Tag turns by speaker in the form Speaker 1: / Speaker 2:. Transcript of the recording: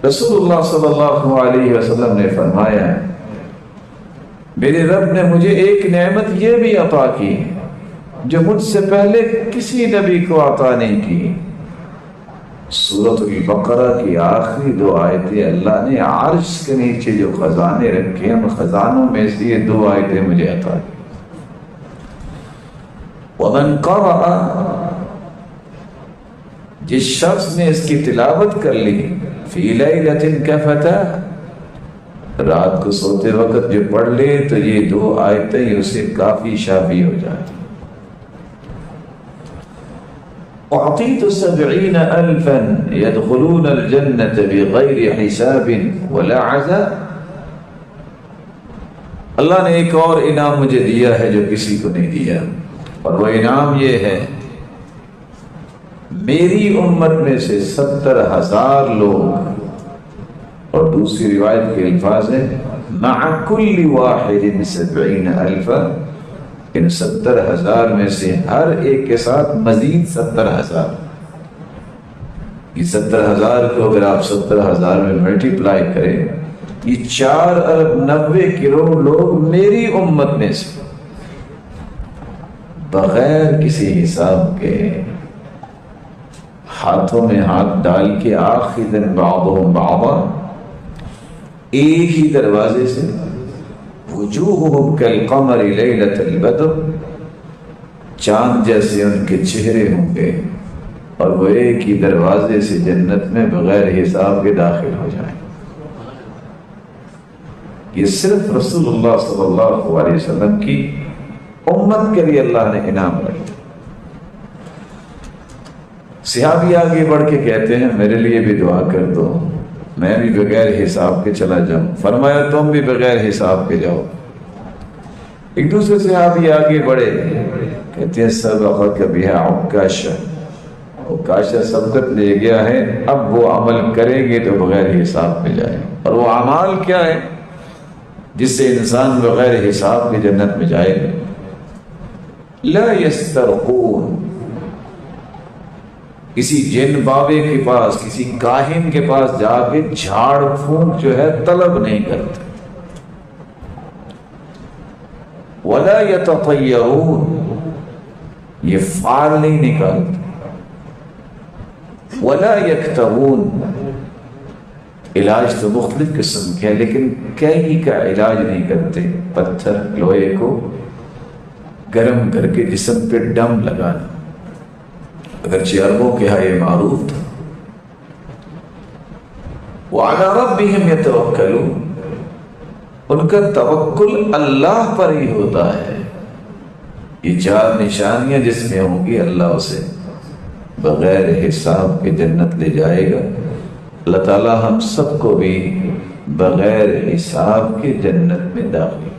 Speaker 1: رسول اللہ صلی اللہ علیہ وسلم نے فرمایا میرے رب نے مجھے ایک نعمت یہ بھی عطا کی جو مجھ سے پہلے کسی نبی کو عطا نہیں کی۔ سورۃ البقرہ کی آخری 2 آیتیں اللہ نے عرش کے نیچے جو خزانے رکھے ہیں، ان خزانوں میں سے یہ 2 آیتیں مجھے عطا کی۔ وَمَنْ قَرَأَ، جس شخص نے اس کی تلاوت کر لی، فِي لَيْلَةٍ كَفَتَا، رات کو سوتے وقت جو پڑھ لے تو یہ 2 آیتیں اسے کافی شافی ہو جاتی۔ أعطيت 70 ألفا يدخلون الجنة بغير حساب ولا عذاب، اللہ نے ایک اور انعام مجھے دیا ہے جو کسی کو نہیں دیا، اور وہ انعام یہ ہے میری امت میں سے 70,000 لوگ، اور دوسری روایت کے الفاظ ہیں مع كل واحد 70 ألفا، ان 70,000 میں سے ہر ایک کے ساتھ مزید 70,000۔ یہ 70,000 کو اگر آپ 70,000 میں ملٹیپلائی کریں، یہ 4 ارب 90 کروڑ لوگ میری امت میں سے بغیر کسی حساب کے ہاتھوں میں ہاتھ ڈال کے آخری دن بعضهم بعضا، ایک ہی دروازے سے، وجوہہم کالقمر لیلۃ البدر، چاند جیسے ان کے چہرے ہوں گے، اور وہ ایک ہی دروازے سے جنت میں بغیر حساب کے داخل ہو جائیں۔ یہ صرف رسول اللہ صلی اللہ علیہ وسلم کی امت کے لیے اللہ نے انعام رکھا۔ صحابی آگے بڑھ کے کہتے ہیں میرے لیے بھی دعا کر دو، میں بھی بغیر حساب کے چلا جاؤں۔ فرمایا تم بھی بغیر حساب کے جاؤ۔ ایک دوسرے صحابی آگے بڑھے، کہتے ہیں سبقک بہا عکاشہ، عکاشہ سبقت لے گیا ہے، اب وہ عمل کریں گے تو بغیر حساب میں جائیں۔ اور وہ اعمال کیا ہے جس سے انسان بغیر حساب کے جنت میں جائے گا؟ لا یسترقون، کسی جن بابے کے پاس، کسی کاہن کے پاس جا کے جھاڑ پھونک جو ہے طلب نہیں کرتے۔ ولا یتطیرون، یہ فال نہیں نکالتے۔ ولا یکتوون، علاج تو مختلف قسم کے ہیں لیکن کئی کا علاج نہیں کرتے۔ پتھر لوہے کو گرم کر کے جسم پہ ڈم لگانا، اگرچہ عربوں کے ہاں یہ معروف تھا۔ وعلی ربہم یتوکلون، ان کا توکل اللہ پر ہی ہوتا ہے۔ یہ 4 نشانیاں جس میں ہوں گی اللہ اسے بغیر حساب کے جنت لے جائے گا۔ اللہ تعالی ہم سب کو بھی بغیر حساب کے جنت میں داخل